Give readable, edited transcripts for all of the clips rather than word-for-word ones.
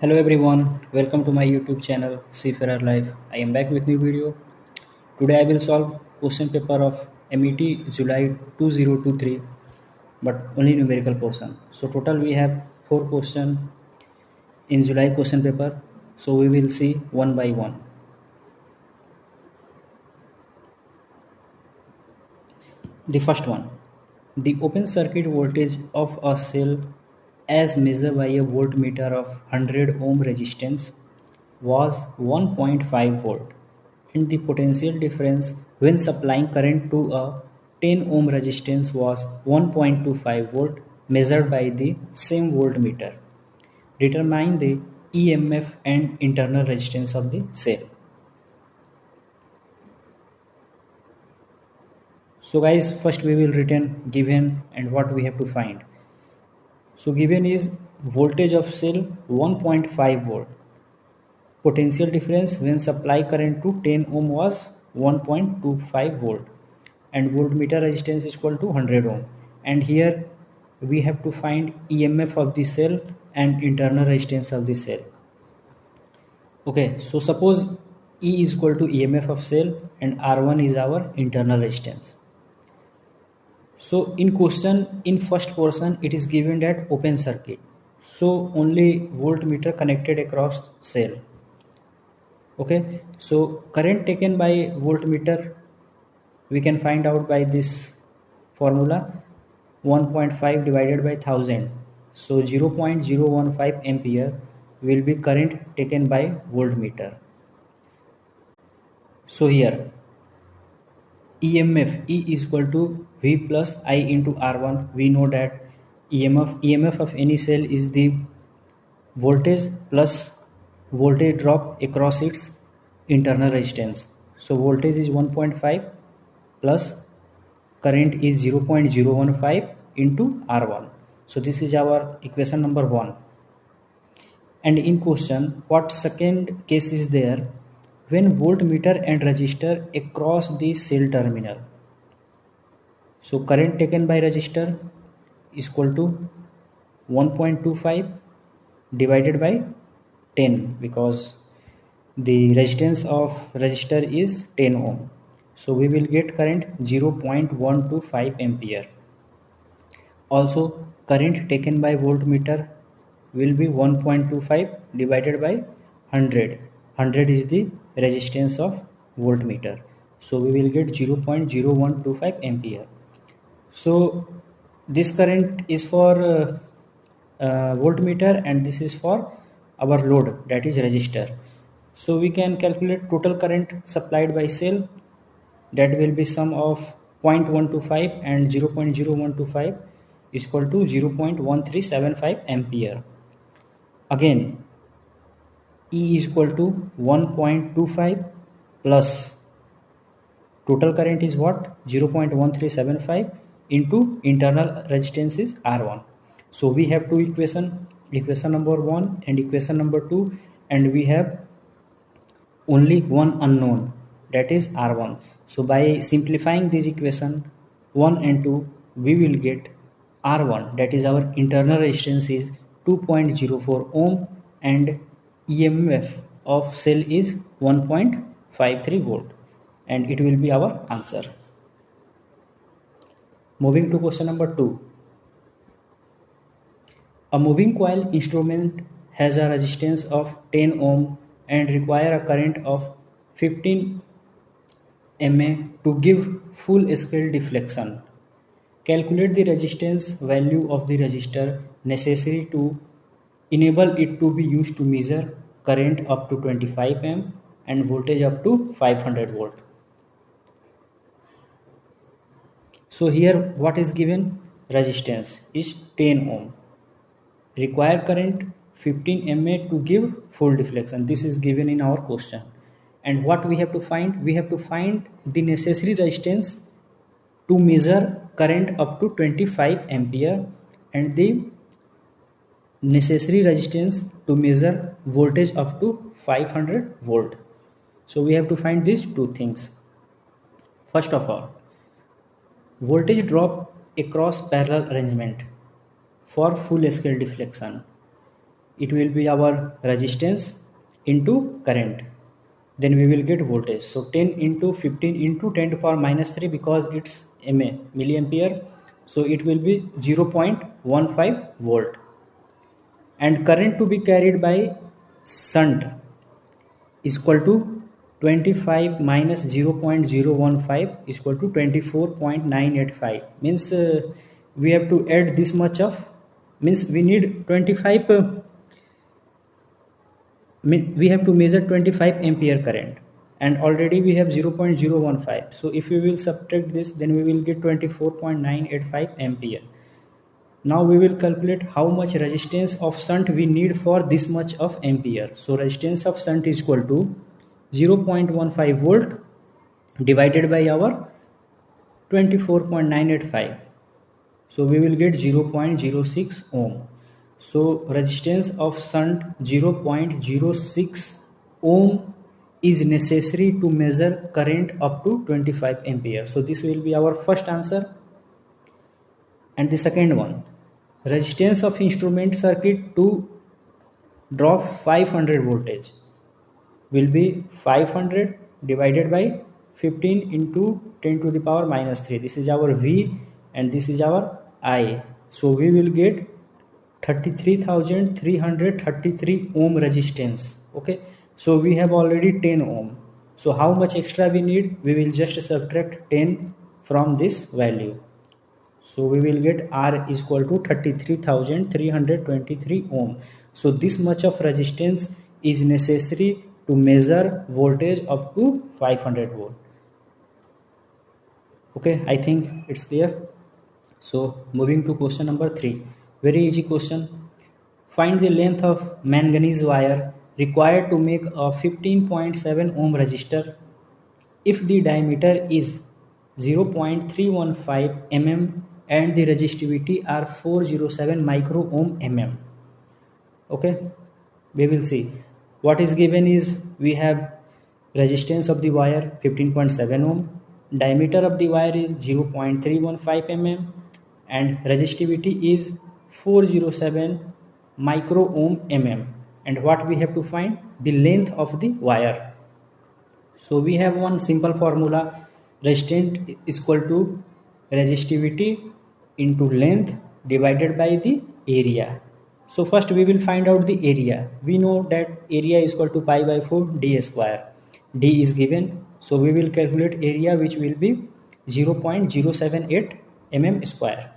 Hello everyone, welcome to my YouTube channel Seafarer Life. I am back with new video. Today I will solve question paper of MET July 2023 but only numerical portion. So total we have 4 question in July question paper. So we will see one by one. The first one. The open circuit voltage of a cell as measured by a voltmeter of 100 ohm resistance was 1.5 volt and the potential difference when supplying current to a 10 ohm resistance was 1.25 volt measured by the same voltmeter. Determine the EMF and internal resistance of the cell. So guys, first we will written given and what we have to find. So given is voltage of cell 1.5 volt. Potential difference when supply current to 10 ohm was 1.25 volt and voltmeter resistance is equal to 100 ohm. And here we have to find EMF of the cell and internal resistance of the cell. Okay, so suppose E is equal to EMF of cell and R1 is our internal resistance. So in question, in first portion, it is given that open circuit. So only voltmeter connected across cell. Okay. So current taken by voltmeter, we can find out by this formula 1.5 divided by 1000. So 0.015 ampere will be current taken by voltmeter. So here EMF E is equal to V plus I into R1. We know that EMF of any cell is the voltage plus voltage drop across its internal resistance. So voltage is 1.5 plus current is 0.015 into R1. So this is our equation number 1. And in question, what second case is there when voltmeter and resistor across the cell terminal. So current taken by resistor is equal to 1.25 divided by 10 because the resistance of resistor is 10 ohm. So we will get current 0.125 ampere. Also current taken by voltmeter will be 1.25 divided by 100. 100 is the resistance of voltmeter. So we will get 0.0125 ampere. So this current is for voltmeter and this is for our load, that is resistor. So we can calculate total current supplied by cell, that will be sum of 0.125 and 0.0125 is equal to 0.1375 ampere. Again E is equal to 1.25 plus total current is what 0.1375 into internal resistance is R1. So we have two equation number 1 and equation number 2, and we have only one unknown, that is R1. So by simplifying this equation 1 and 2, we will get R1, that is our internal resistance is 2.04 ohm and EMF of cell is 1.53 volt, and it will be our answer. Moving to question number 2. A moving coil instrument has a resistance of 10 ohm and require a current of 15 mA to give full scale deflection. Calculate the resistance value of the resistor necessary to enable it to be used to measure current up to 25 amp and voltage up to 500 volt. So here what is given? Resistance is 10 ohm. Require current 15 mA to give full deflection. This is given in our question. And what we have to find? We have to find the necessary resistance to measure current up to 25 ampere and the necessary resistance to measure voltage up to 500 volt. So we have to find these two things. First of all, voltage drop across parallel arrangement for full scale deflection. it will be our resistance into current, then we will get voltage. So 10 into 15 into 10 to power minus 3, because it's mA, milliampere, so it will be 0.15 volt. And current to be carried by shunt is equal to 25 minus 0.015 is equal to 24.985, means we have to add this much of, means we need 25 we have to measure 25 ampere current, and already we have 0.015. So if we will subtract this, then we will get 24.985 ampere. Now we will calculate how much resistance of shunt we need for this much of ampere. So resistance of shunt is equal to 0.15 volt divided by our 24.985. So we will get 0.06 ohm. So resistance of shunt 0.06 ohm is necessary to measure current up to 25 ampere. So this will be our first answer. And the second one, resistance of instrument circuit to drop 500 voltage will be 500 divided by 15 into 10 to the power minus 3. This is our V and this is our I. So we will get 33,333 ohm resistance. Okay, so we have already 10 ohm. So how much extra we need? We will just subtract 10 from this value. So we will get R is equal to 33,323 ohm. So this much of resistance is necessary to measure voltage up to 500 volt. Okay, I think it's clear. So moving to question number 3, very easy question. Find the length of manganese wire required to make a 15.7 ohm resistor if the diameter is 0.315 mm and the resistivity are 407 micro ohm mm. Okay, we will see. What is given is we have resistance of the wire 15.7 ohm, diameter of the wire is 0.315 mm and resistivity is 407 micro ohm mm. And what we have to find? The length of the wire. So we have one simple formula, resistant is equal to resistivity into length divided by the area. So first we will find out the area. We know that area is equal to pi by 4 d square. D is given, so we will calculate area, which will be 0.078 mm square.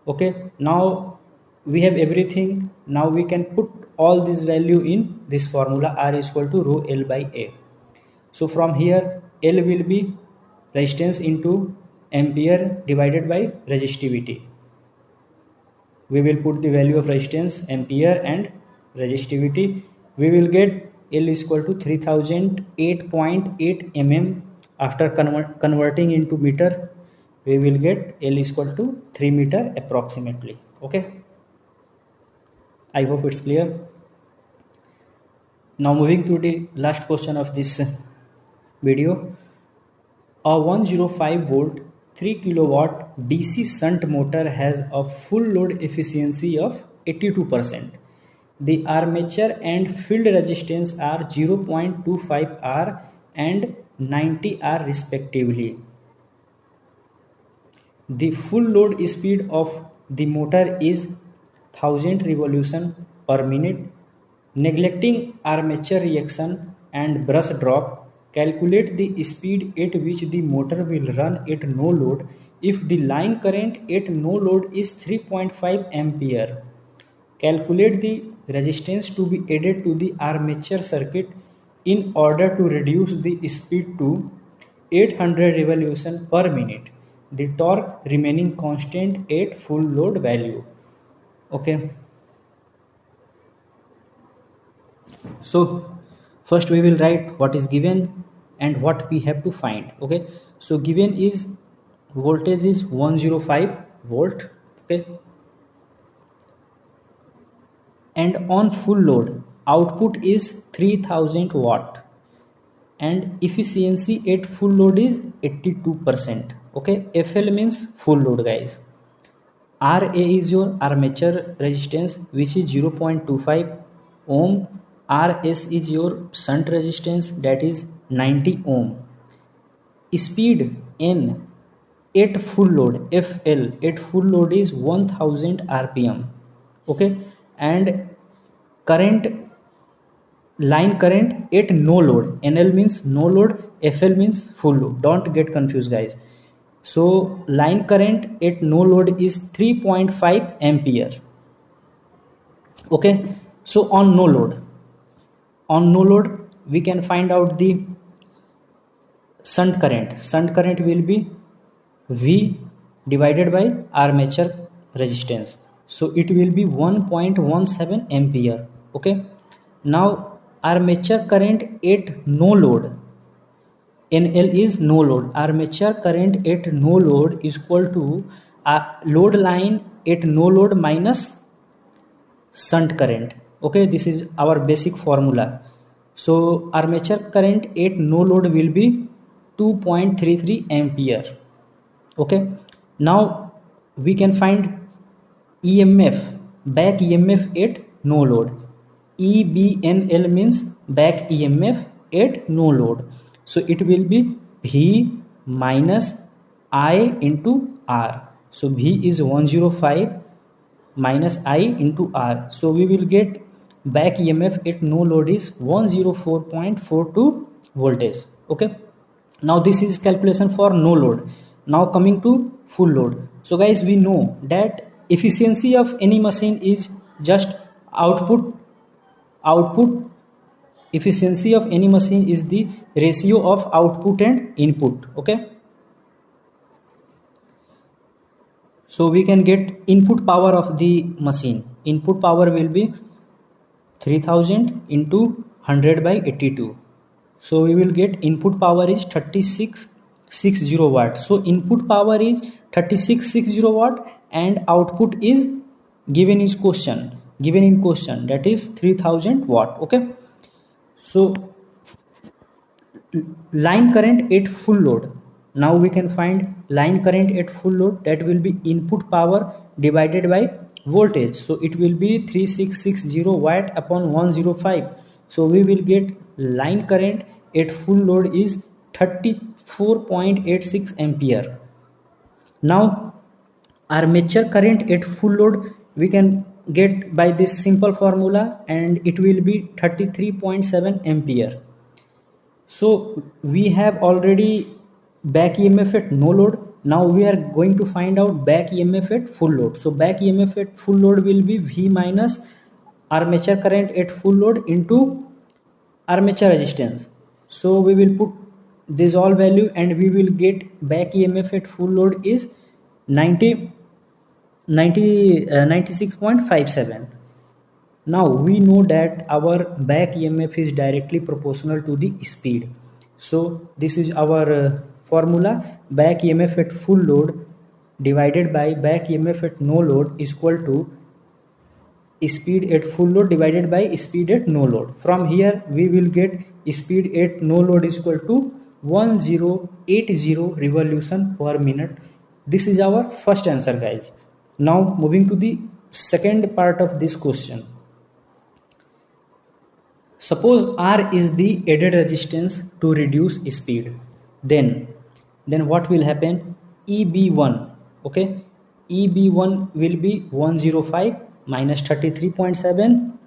Okay, now we have everything. Now we can put all this value in this formula, R is equal to rho L by A. So from here L will be resistance into ampere divided by resistivity. We will put the value of resistance, ampere and resistivity. We will get L is equal to 3008.8 mm. After converting into meter, we will get L is equal to 3 meter approximately. Okay, I hope it's clear. Now moving to the last question of this video. A 105 volt 3 kilowatt DC shunt motor has a full load efficiency of 82%. The armature and field resistance are 0.25 R and 90 R respectively. The full load speed of the motor is 1000 revolution per minute. Neglecting armature reaction and brush drop, calculate the speed at which the motor will run at no load if the line current at no load is 3.5 ampere. Calculate the resistance to be added to the armature circuit in order to reduce the speed to 800 revolution per minute, the torque remaining constant at full load value. Okay, so first we will write what is given and what we have to find. Okay, so given is voltage is 105 volt. Okay, and on full load output is 3000 watt and efficiency at full load is 82%. Okay, FL means full load guys. RA is your armature resistance, which is 0.25. ohm. Rs is your shunt resistance, that is 90 ohm. Speed n at full load, FL at full load is 1000 rpm. Okay, and current, line current at no load, NL means no load, FL means full load, don't get confused guys. So line current at no load is 3.5 ampere. Okay, so on no load we can find out the shunt current will be V divided by armature resistance, so it will be 1.17 ampere. Okay, now armature current at no load, NL is no load, armature current at no load is equal to load line at no load minus shunt current. Okay, this is our basic formula. So armature current at no load will be 2.33 ampere. Okay, now we can find EMF, back EMF at no load. EBNL means back EMF at no load, so it will be V minus I into R. So V is 105 minus I into R, so we will get back EMF at no load is 104.42 voltage. Okay, now this is calculation for no load. Now coming to full load. So guys, we know that efficiency of any machine is just output efficiency of any machine is the ratio of output and input. Okay, so we can get input power of the machine. Input power will be 3000 into 100 by 82. So we will get input power is 3660 watt. So input power is 3660 watt and output is given in question, that is 3000 watt. Okay, so line current at full load. Now we can find line current at full load, that will be input power divided by voltage. So it will be 3660 watt upon 105. So we will get line current at full load is 34.86 ampere. Now armature current at full load we can get by this simple formula, and it will be 33.7 ampere. So we have already back EMF at no load. Now we are going to find out back EMF at full load. So back EMF at full load will be V minus armature current at full load into armature resistance. So we will put this all value and we will get back EMF at full load is 96.57. Now we know that our back EMF is directly proportional to the speed. So this is our formula. Back EMF at full load divided by back EMF at no load is equal to speed at full load divided by speed at no load. From here we will get speed at no load is equal to 1080 revolution per minute. This is our first answer guys. Now moving to the second part of this question. Suppose R is the added resistance to reduce speed, then what will happen? EB1, okay, EB1 will be 105 minus 33.7,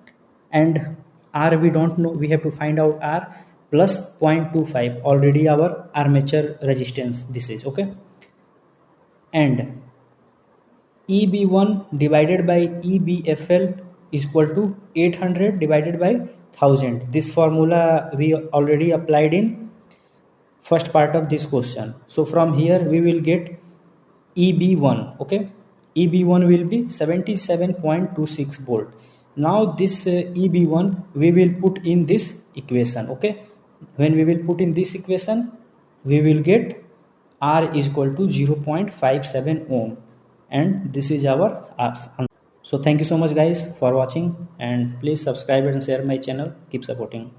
and R we don't know, we have to find out R, plus 0.25, already our armature resistance this is. Okay, and EB1 divided by EBFL is equal to 800 divided by 1000. This formula we already applied in first part of this question. So from here we will get EB1. Okay, EB1 will be 77.26 volt. Now this EB1 we will put in this equation. Okay, when we will put in this equation we will get R is equal to 0.57 ohm, and this is our answer. So thank you so much guys for watching, and please subscribe and share my channel. Keep supporting.